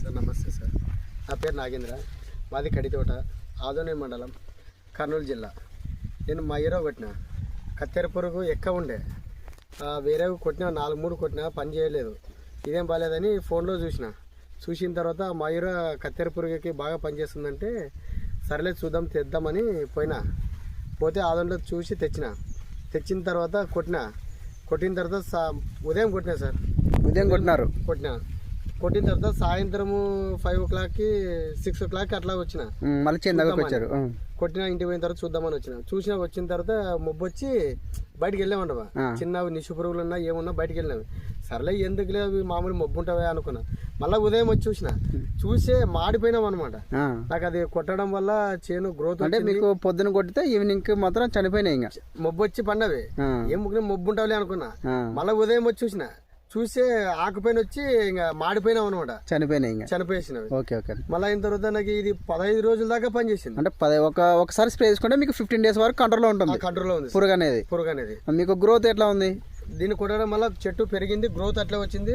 Sir నమస్తే sir. నా పేరు నాగేంద్ర, మాది కడితోట, ఆదోని మండలం, కర్నూలు జిల్లా. నేను మా హీరో కొట్టిన కత్తెర పురుగు ఎక్కువ ఉండే, వేరే కొట్టినా 4-3 కొట్టినా పని చేయలేదు. ఇదేం బాగాలేదని ఫోన్లో చూసిన తర్వాత మా హీరో కత్తెర పురుగుకి బాగా పనిచేస్తుందంటే సరేలే చూద్దాం తెద్దామని పోతే ఆదోనిలో చూసి తెచ్చిన తర్వాత కొట్టిన తర్వాత ఉదయం కొట్టినా సార్. కొట్టిన తర్వాత సాయంత్రము 5 o'clockకి 6 o'clockకి అట్లా వచ్చిన. మళ్ళీ వచ్చారు. కొట్టిన ఇంటికి పోయిన తర్వాత చూద్దామని వచ్చిన తర్వాత మొబ్బు వచ్చి బయటకు వెళ్ళామంటవా. చిన్న నిషు పురుగులు ఉన్నా ఏమున్నా బయటకు వెళ్ళినవి. సర్లే ఎందుకులే అవి మామూలు మొబ్బు ఉంటావా అనుకున్నా. మళ్ళీ ఉదయం వచ్చి చూసే మాడిపోయినాం అనమాట. నాకు అది కొట్టడం వల్ల చేను గ్రోత్ అంటే మీకు పొద్దున కొట్టితే ఈవినింగ్ మాత్రం చనిపోయినాయి. ఇంకా మొబ్బు వచ్చి పండవి ఏం మొబ్బు ఉంటావులే అనుకున్నా. మళ్ళీ ఉదయం వచ్చి చూసే ఆకుపైన వచ్చి ఇంకా మాడిపోయినాం అనమాట. చనిపోయేసినవి. మళ్ళీ అయిన తర్వాత నాకు ఇది 15 రోజుల దాకా పనిచేసింది. అంటే ఒకసారి స్ప్రే చేసుకుంటే మీకు 15 days వరకు కంట్రోల్లో ఉంటుంది పురుగు అనేది. మీకు గ్రోత్ ఎట్లా ఉంది? దీన్ని కొట్టడం వల్ల చెట్టు పెరిగింది, గ్రోత్ అట్లా వచ్చింది.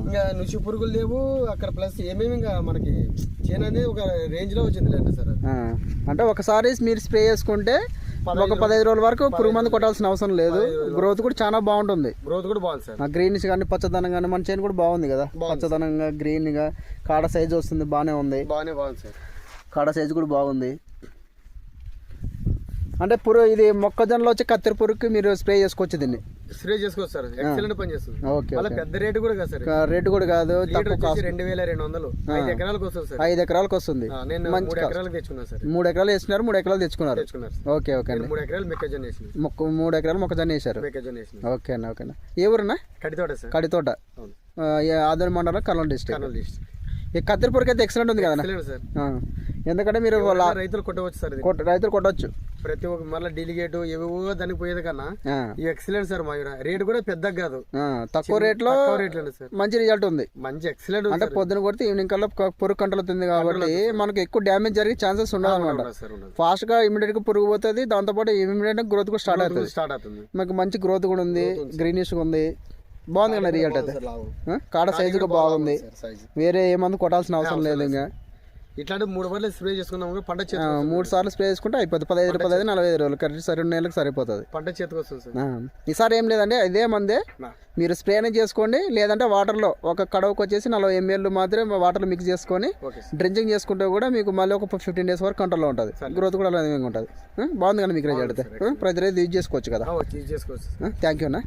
ఇంకా నుసి పురుగులు లేవు అక్కడ. ప్లస్ ఏమేమి ఇంకా మనకి చేను అనేది ఒక రేంజ్ లో వచ్చింది లేండి సార్. అంటే ఒకసారి మీరు స్ప్రే చేసుకుంటే ఒక 15 రోజుల వరకు పురుగు మందు కొట్టాల్సిన అవసరం లేదు. గ్రోత్ కూడా చాలా బాగుంటుంది. సార్. గ్రీనిష్ కానీ పచ్చదనం కానీ మన చేను కూడా బాగుంది కదా. పచ్చదనంగా గ్రీన్ గా కాడ సైజు వస్తుంది, బాగానే ఉంది. బాగుంది సార్. కాడ సైజు కూడా బాగుంది. అంటే ఇది మొక్కజొన్నలో వచ్చి కత్తెర పురుగుకి మీరు స్ప్రే చేసుకోవచ్చు. దీన్ని స్ప్రే చేసుకోవచ్చు సార్. ఎక్సలెంట్ పని చేస్తుంది. పెద్ద రేటు కూడా కాదు సార్. రేటు కూడా కాదు, 2200. 5 ఎకరాలకు వస్తుంది సార్. 5 ఎకరాలకు వస్తుంది. నేను 3 ఎకరాలకు తెచ్చుకున్నాను సార్. 3 ఎకరాలు వేసినారు, 3 ఎకరాలు తెచ్చుకున్నారు. ఓకే 3 ఎకరాలు మొక్కజొన్న వేసిన. 3 ఎకరాలు మొక్కజొన్న వేసారు. ఓకేనా. ఏ ఊరన్నా? కడితోట సార్. కడితోట, ఆదోని మండలం, కర్నూలు డిస్ట్రిక్ట్. ఈ కత్తెర పురుగు అయితే ఎక్సలెంట్ ఉంది కదా సార్. ఎందుకంటే మీరు రైతులు కొట్టవచ్చు సార్. రైతులు కొట్టవచ్చు. ప్రతి ఒక్క మళ్ళీ డెలిగేట్ ఏవో దానికి పోయేది కన్నా ఈ ఎక్సలెంట్ సార్. మా రేట్ కూడా పెద్దగా కాదు, తక్కువ రేట్లో మంచి రిజల్ట్ ఉంది. మంచి ఎక్సలెంట్. అంటే పొద్దున కొడితే ఈవినింగ్ కల్లా పురుగు కంట్రోల్ అవుతుంది కాబట్టి మనకు ఎక్కువ డ్యామేజ్ జరిగే ఛాన్సెస్ ఉండదు అనమాట. ఫాస్ట్ గా ఇమీడియట్ గా పురుగు పోతుంది, దాంతో పాటు ఇమీడియట్ గా గ్రోత్ కూడా స్టార్ట్ అవుతుంది. మనకు మంచి గ్రోత్ కూడా ఉంది, గ్రీనిష్ ఉంది. బాగుంది కదా రిజల్ట్ అయితే. కాడ సైజు కూడా బాగుంది. వేరే ఏమందు కొట్టాల్సిన అవసరం లేదు. ఇంకా ఇట్లాంటి 3 సార్లు స్ప్రే చేసుకున్నాం. పంట 3 సార్లు స్ప్రే చేసుకుంటే అయిపోతుంది. 15-45 రోజులు కరెక్ట్ 2 నెలలకు సరిపోతుంది. పంట చేతికి వస్తుంది సార్. ఈసారి ఏం లేదండి, ఇదే మందే మీరు స్ప్రేనే చేసుకోండి. లేదంటే వాటర్లో ఒక కడవకు వచ్చేసి 40 ml మాత్రమే వాటర్లో మిక్స్ చేసుకొని డ్రింకింగ్ చేసుకుంటే కూడా మీకు మళ్ళీ ఒక 15 days వరకు కంట్రోల్లో ఉంటుంది. గ్రోత్ కూడా అలాగే ఉంటుంది. బాగుంది కానీ మీకు రిజల్ట్ అయితే ప్రతి రైతు యూజ్ చేసుకోవచ్చు కదా. థ్యాంక్ యూ అన్న.